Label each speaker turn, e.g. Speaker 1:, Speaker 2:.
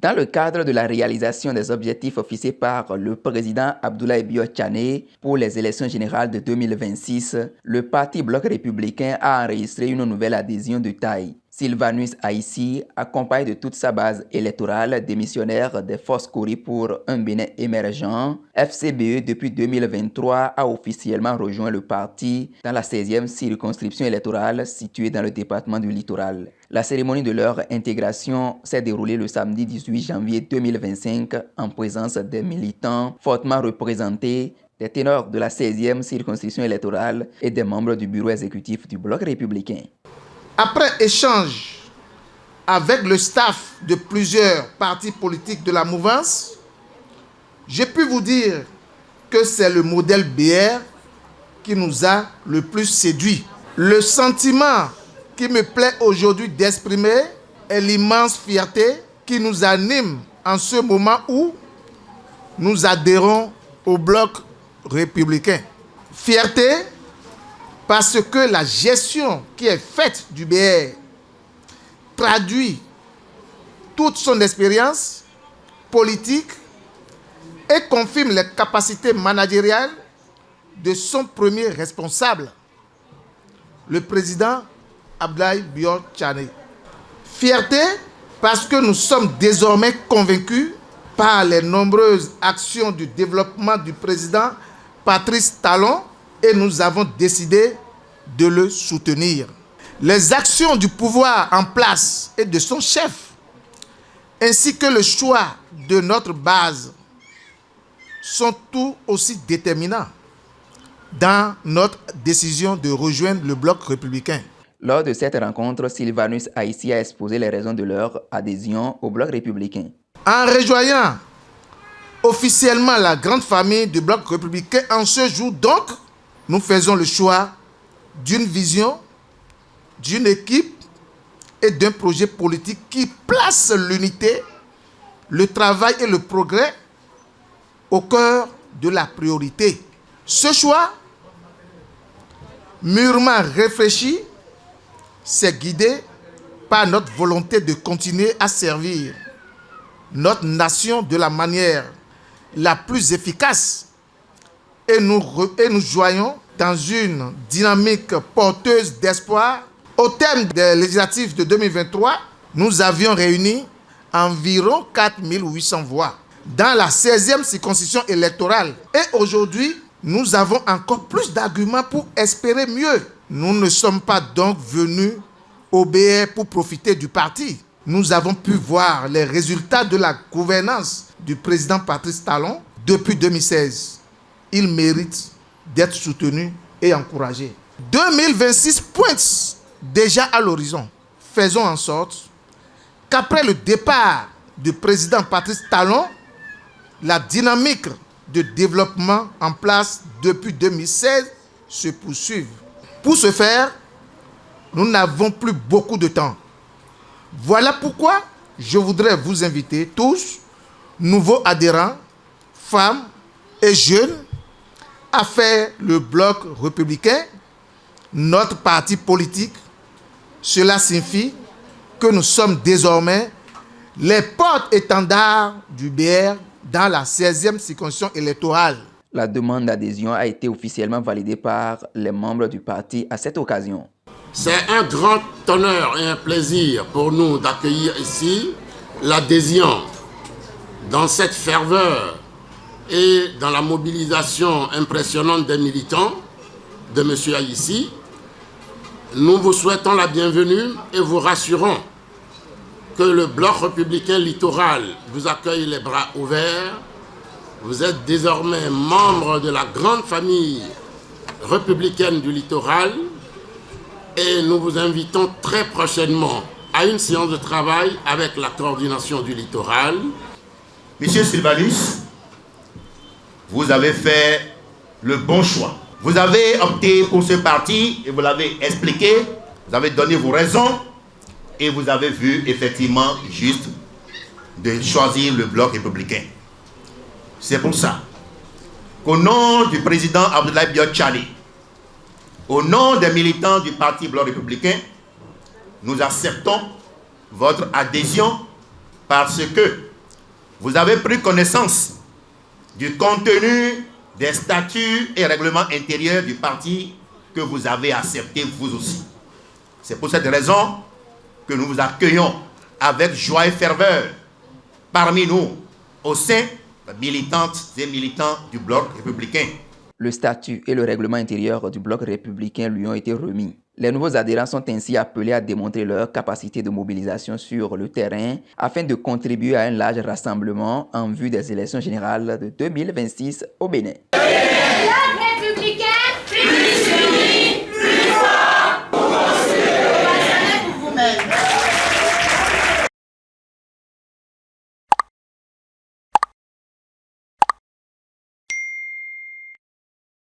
Speaker 1: Dans le cadre de la réalisation des objectifs fixés par le président Abdoulaye Biot-Tchané pour les élections générales de 2026, le parti Bloc républicain a enregistré une nouvelle adhésion de taille. Sylvanus Aïssi, accompagné de toute sa base électorale démissionnaire des Forces Kouri pour un Bénin émergent, FCBE depuis 2023 a officiellement rejoint le parti dans la 16e circonscription électorale située dans le département du Littoral. La cérémonie de leur intégration s'est déroulée le samedi 18 janvier 2025 en présence des militants fortement représentés, des ténors de la 16e circonscription électorale et des membres du bureau exécutif du Bloc républicain.
Speaker 2: Après échange avec le staff de plusieurs partis politiques de la mouvance, j'ai pu vous dire que c'est le modèle BR qui nous a le plus séduit. Le sentiment qui me plaît aujourd'hui d'exprimer est l'immense fierté qui nous anime en ce moment où nous adhérons au Bloc républicain. Fierté parce que la gestion qui est faite du BR traduit toute son expérience politique et confirme les capacités managériales de son premier responsable, le président Abdoulaye Biot-Tchané. Fierté parce que nous sommes désormais convaincus par les nombreuses actions du développement du président Patrice Talon et nous avons décidé de le soutenir. Les actions du pouvoir en place et de son chef, ainsi que le choix de notre base, sont tout aussi déterminants dans notre décision de rejoindre le Bloc républicain.
Speaker 1: Lors de cette rencontre, Sylvanus Aïssi a exposé les raisons de leur adhésion au Bloc républicain.
Speaker 2: En rejoignant officiellement la grande famille du Bloc républicain en ce jour donc, nous faisons le choix d'une vision, d'une équipe et d'un projet politique qui place l'unité, le travail et le progrès au cœur de la priorité. Ce choix, mûrement réfléchi, s'est guidé par notre volonté de continuer à servir notre nation de la manière la plus efficace et nous joignons dans une dynamique porteuse d'espoir. Au terme des législatives de 2023, nous avions réuni environ 4800 voix dans la 16e circonscription électorale. Et aujourd'hui, nous avons encore plus d'arguments pour espérer mieux. Nous ne sommes pas donc venus au BR pour profiter du parti. Nous avons pu voir les résultats de la gouvernance du président Patrice Talon depuis 2016. Il mérite d'être soutenu et encouragé. 2026 pointe déjà à l'horizon. Faisons en sorte qu'après le départ du président Patrice Talon, la dynamique de développement en place depuis 2016 se poursuive. Pour ce faire, nous n'avons plus beaucoup de temps. Voilà pourquoi je voudrais vous inviter tous, nouveaux adhérents, femmes et jeunes, à faire le Bloc républicain, notre parti politique. Cela signifie que nous sommes désormais les porte-étendards du BR dans la 16e circonscription électorale.
Speaker 1: La demande d'adhésion a été officiellement validée par les membres du parti à cette occasion.
Speaker 3: C'est un grand honneur et un plaisir pour nous d'accueillir ici l'adhésion dans cette ferveur et dans la mobilisation impressionnante des militants de M. Aïssi. Nous vous souhaitons la bienvenue et vous rassurons que le Bloc républicain littoral vous accueille les bras ouverts. Vous êtes désormais membre de la grande famille républicaine du littoral et nous vous invitons très prochainement à une séance de travail avec la coordination du littoral.
Speaker 4: Monsieur Sylvanus, vous avez fait le bon choix. Vous avez opté pour ce parti et vous l'avez expliqué, vous avez donné vos raisons et vous avez vu effectivement juste de choisir le Bloc républicain. C'est pour ça qu'au nom du président Abdoulaye Biot-Tchané, au nom des militants du parti Bloc républicain, nous acceptons votre adhésion parce que vous avez pris connaissance du contenu des statuts et règlements intérieurs du parti que vous avez accepté vous aussi. C'est pour cette raison que nous vous accueillons avec joie et ferveur parmi nous, au sein des militantes et militants du Bloc républicain.
Speaker 1: Le statut et le règlement intérieur du Bloc républicain lui ont été remis. Les nouveaux adhérents sont ainsi appelés à démontrer leur capacité de mobilisation sur le terrain afin de contribuer à un large rassemblement en vue des élections générales de 2026 au Bénin.